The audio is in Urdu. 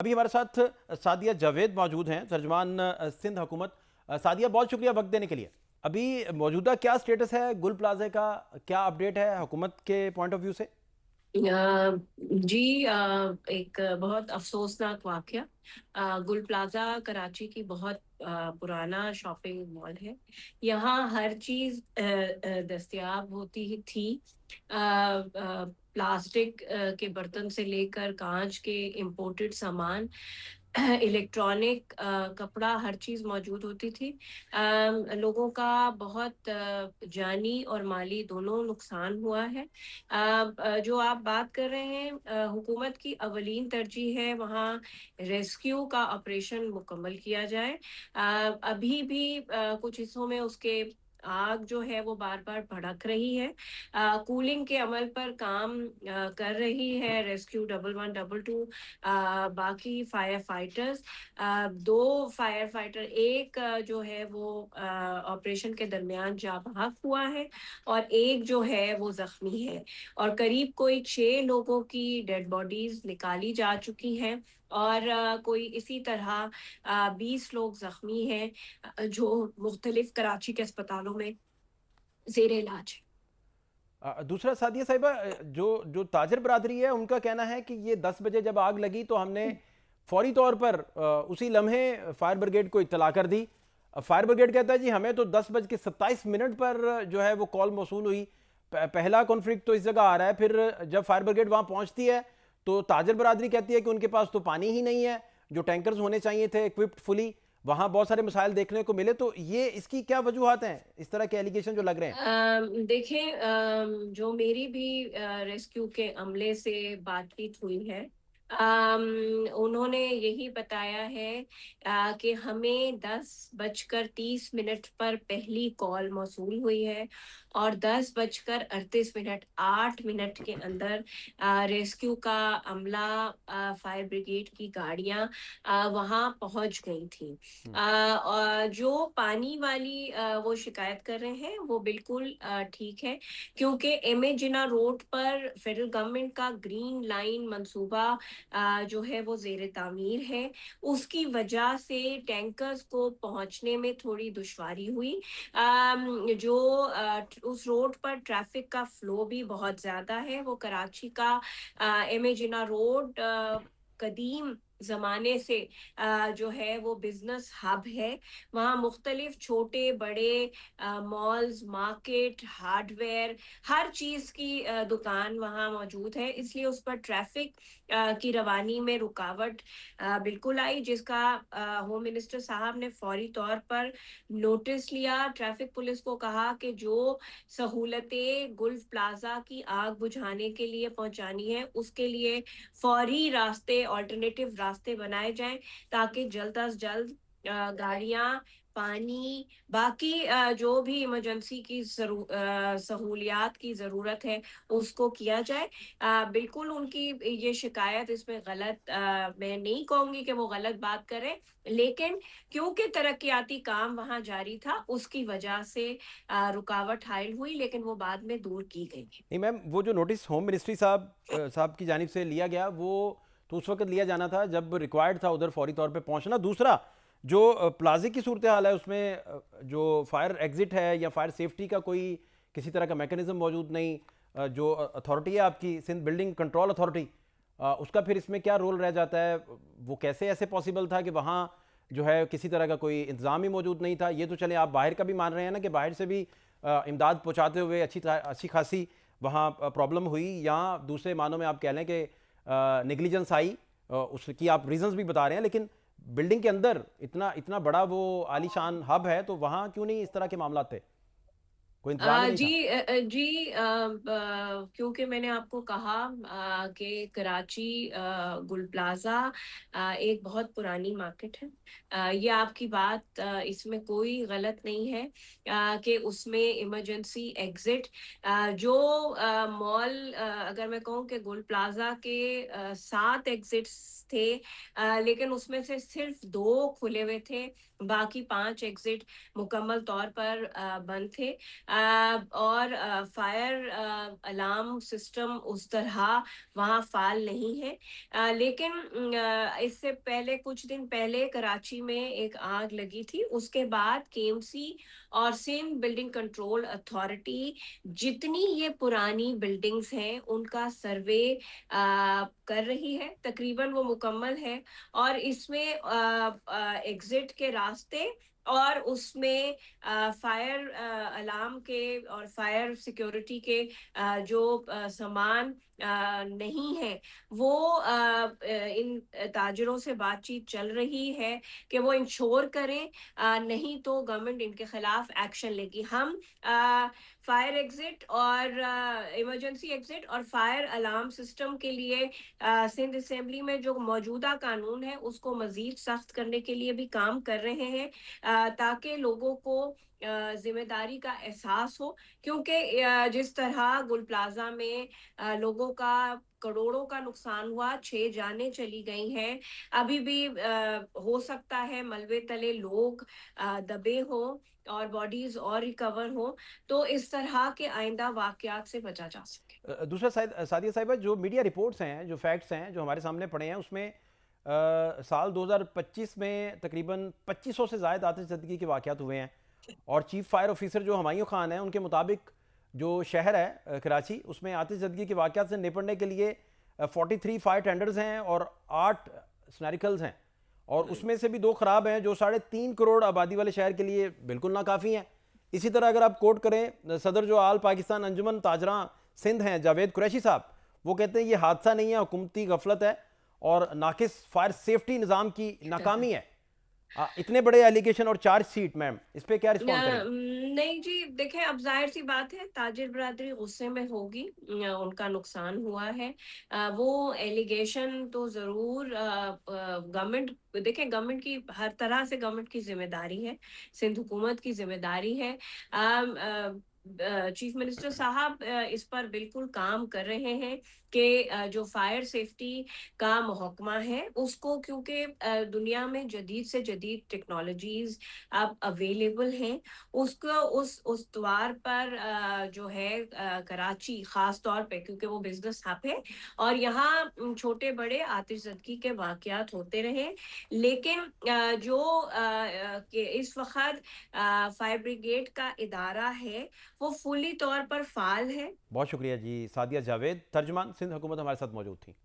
ابھی ہمارے ساتھ سعدیہ جاوید موجود ہیں، ترجمان سندھ حکومت۔ سعدیہ، بہت شکریہ وقت دینے کے لیے۔ ابھی موجودہ کیا سٹیٹس ہے گل پلازے کا؟ کیا اپڈیٹ ہے حکومت کے پوائنٹ آف ویو سے؟ جی، ایک بہت افسوسناک واقعہ۔ گل پلازا کراچی کی بہت پرانا شاپنگ مال ہے۔ یہاں ہر چیز دستیاب ہوتی ہی تھی۔ پلاسٹک کے برتن سے لے کر کانچ کے امپورٹڈ سامان، الیکٹرانک، کپڑا، ہر چیز موجود ہوتی تھی۔ لوگوں کا بہت جانی اور مالی دونوں نقصان ہوا ہے۔ جو آپ بات کر رہے ہیں، حکومت کی اولین ترجیح ہے وہاں ریسکیو کا آپریشن مکمل کیا جائے۔ ابھی بھی کچھ حصوں میں اس کے آگ جو ہے وہ بار بار بھڑک رہی ہے۔ کولنگ کے عمل پر کام کر رہی ہے ریسکیو 1112، باقی فائر فائٹرز، دو فائر فائٹر، ایک جو ہے وہ آپریشن کے درمیان جاں بحق ہوا ہے اور ایک جو ہے وہ زخمی ہے، اور قریب کوئی 6 لوگوں کی ڈیڈ باڈیز نکالی جا چکی ہیں، اور کوئی اسی طرح 20 لوگ زخمی ہیں جو مختلف کراچی کے اسپتالوں میں زیر علاج ہیں۔ دوسرا سعدیہ صاحبہ، جو تاجر برادری ہے ان کا کہنا ہے کہ یہ 10 بجے جب آگ لگی تو ہم نے فوری طور پر اسی لمحے فائر بریگیڈ کو اطلاع کر دی۔ فائر بریگیڈ کہتا ہے جی ہمیں تو 10:27 پر جو ہے وہ کال موصول ہوئی۔ پہلا کنفلکٹ تو اس جگہ آ رہا ہے، پھر جب فائر بریگیڈ وہاں پہنچتی ہے تو تاجر برادری کہتی ہے کہ ان کے پاس تو پانی ہی نہیں ہے، جو ٹینکرز ہونے چاہیے تھے ایکوپڈ فلی، وہاں بہت سارے مسائل دیکھنے کو ملے۔ تو یہ اس کی کیا وجوہات ہیں، اس طرح کے ایلیگیشن جو لگ رہے ہیں؟ دیکھیں، جو میری بھی ریسکیو کے عملے سے بات چیت ہوئی ہے، انہوں نے یہی بتایا ہے کہ ہمیں 10:30 پر پہلی کال موصول ہوئی ہے، اور 10:38 8 منٹ کے اندر ریسکیو کا عملہ، فائر بریگیڈ کی گاڑیاں وہاں پہنچ گئی تھیں۔ اور جو پانی والی وہ شکایت کر رہے ہیں وہ بالکل ٹھیک ہے، کیونکہ ایم اے جناح روڈ پر فیڈرل گورنمنٹ کا گرین لائن منصوبہ جو ہے وہ زیر تعمیر ہے۔ اس کی وجہ سے ٹینکرز کو پہنچنے میں تھوڑی دشواری ہوئی۔ جو اس روڈ پر ٹریفک کا فلو بھی بہت زیادہ ہے۔ وہ کراچی کا ایم اے جناح روڈ قدیم زمانے سے جو ہے وہ بزنس ہب ہے۔ وہاں مختلف چھوٹے بڑے مالز، مارکیٹ، ہارڈ ویئر، ہر چیز کی دکان وہاں موجود ہے، اس لیے اس پر ٹریفک کی روانی میں رکاوٹ بالکل آئی، جس کا ہوم منسٹر صاحب نے فوری طور پر نوٹس لیا۔ ٹریفک پولیس کو کہا کہ جو سہولتیں گلف پلازا کی آگ بجھانے کے لیے پہنچانی ہے اس کے لیے فوری راستے، آلٹرنیٹیو راستے بنائے جائیں، تاکہ جلد از جلد گاڑیاں، پانی، باقی جو بھی ایمرجنسی کی سہولیات کی ضرورت ہے اس کو کیا جائے۔ بالکل ان کی یہ شکایت اس میں غلط، میں نہیں کہوں گی کہ وہ غلط بات کریں، لیکن کیونکہ ترقیاتی کام وہاں جاری تھا اس کی وجہ سے رکاوٹ حائل ہوئی، لیکن وہ بعد میں دور کی گئی۔ نہیں میم، وہ جو نوٹس ہوم منسٹری صاحب کی جانب سے لیا گیا وہ تو اس وقت لیا جانا تھا جب ریکوائرڈ تھا ادھر فوری طور پہ پہنچنا۔ دوسرا جو پلازے کی صورتحال ہے، اس میں جو فائر ایگزٹ ہے یا فائر سیفٹی کا کوئی کسی طرح کا میکانزم موجود نہیں۔ جو اتھارٹی ہے آپ کی سندھ بلڈنگ کنٹرول اتھارٹی، اس کا پھر اس میں کیا رول رہ جاتا ہے؟ وہ کیسے ایسے پاسبل تھا کہ وہاں جو ہے کسی طرح کا کوئی انتظام ہی موجود نہیں تھا؟ یہ تو چلیں آپ باہر کا بھی مان رہے ہیں نا کہ باہر سے بھی امداد پہنچاتے ہوئے اچھی خاصی وہاں پرابلم ہوئی، یا دوسرے معنوں میں آپ کہہ لیں کہ نیگلیجنس آئی، اس کی آپ ریزنز بھی بتا رہے ہیں، لیکن بلڈنگ کے اندر اتنا بڑا وہ عالی شان ہب ہے تو وہاں کیوں نہیں اس طرح کے معاملات تھے؟ کوئی انتظام ہی نہیں تھا؟ جی، کیونکہ میں نے آپ کو کہا کہ کراچی گل پلازا ایک بہت پرانی مارکیٹ ہے۔ یہ آپ کی بات، اس میں کوئی غلط نہیں ہے کہ اس میں ایمرجنسی ایگزٹ، جو مال، اگر میں کہوں کہ گل پلازا کے 7 ایگزٹس تھے، لیکن اس میں سے صرف 2 کھلے ہوئے تھے، باقی 5 ایگزٹ مکمل طور پر بند تھے۔ اور فائر الارم سسٹم اس طرح وہاں فعال نہیں ہے، لیکن اس سے پہلے کچھ دن پہلے کراچی میں ایک آگ لگی تھی، اس کے بعد کے ایم سی اور سندھ بلڈنگ کنٹرول اتھارٹی جتنی یہ پرانی بلڈنگز ہیں ان کا سروے کر رہی ہے، تقریباً وہ مکمل ہے، اور اس میں ایگزٹ کے راستے اور اس میں فائر الارم کے اور فائر سیکیورٹی کے جو سامان نہیں ہے وہ ان تاجروں سے بات چیت چل رہی ہے کہ وہ انشور کریں، نہیں تو گورنمنٹ ان کے خلاف ایکشن لے گی۔ ہم فائر ایگزٹ اور ایمرجنسی ایگزٹ اور فائر الارم سسٹم کے لیے سندھ اسمبلی میں جو موجودہ قانون ہے اس کو مزید سخت کرنے کے لیے بھی کام کر رہے ہیں، تاکہ لوگوں کو ذمہ داری کا احساس ہو، کیونکہ جس طرح گل پلازا میں لوگوں کا کروڑوں کا نقصان ہوا، 6 جانیں چلی گئی ہیں، ابھی بھی ہو سکتا ہے ملبے تلے لوگ دبے ہوں اور باڈیز اور ریکور ہوں، تو اس طرح کے آئندہ واقعات سے بچا جا سکے۔ دوسرا سعدیہ صاحبہ، جو میڈیا رپورٹس ہیں، جو فیکٹس ہیں جو ہمارے سامنے پڑے ہیں، اس میں سال 2025 میں تقریباً 2500 سے زائد آتش زدگی کے واقعات ہوئے ہیں، اور چیف فائر آفیسر جو ہمایوں خان ہیں ان کے مطابق جو شہر ہے کراچی، اس میں آتش زدگی کے واقعات سے نپٹنے کے لیے 43 فائر ٹینڈرز ہیں اور 8 سنیریکلز ہیں، اور اس میں سے بھی 2 خراب ہیں جو 3.5 کروڑ آبادی والے شہر کے لیے بالکل ناکافی ہیں۔ اسی طرح اگر آپ کوٹ کریں صدر جو آل پاکستان انجمن تاجراں سندھ ہیں جاوید قریشی صاحب، وہ کہتے ہیں یہ حادثہ نہیں ہے، حکومتی غفلت ہے اور ناقص فائر سیفٹی نظام کی ناکامی ہے۔ اتنے بڑے ایلیگیشن اور چارج شیٹ، میم اس پہ کیا رسپونڈ کریں گے؟ نہیں جی، دیکھیں اب ظاہر سی بات ہے تاجر برادری غصے میں ہوگی، ان کا نقصان ہوا ہے، وہ ایلیگیشن تو ضرور گورنمنٹ، دیکھیں گورنمنٹ کی ہر طرح سے گورنمنٹ کی ذمہ داری ہے، سندھ حکومت کی ذمہ داری ہے، چیف منسٹر صاحب اس پر بالکل کام کر رہے ہیں کہ جو فائر سیفٹی کا محکمہ ہے اس کو، کیونکہ دنیا میں جدید سے جدید ٹیکنالوجیز اب اویلیبل ہیں، اس کو اس استوار پر جو ہے کراچی خاص طور پہ، کیونکہ وہ بزنس ہب ہے اور یہاں چھوٹے بڑے آتش زدگی کے واقعات ہوتے رہے، لیکن جو کہ اس وقت فائر بریگیڈ کا ادارہ ہے وہ فلی طور پر فعال ہے۔ بہت شکریہ جی، سعدیہ جاوید، ترجمان سندھ حکومت ہمارے ساتھ موجود تھیں۔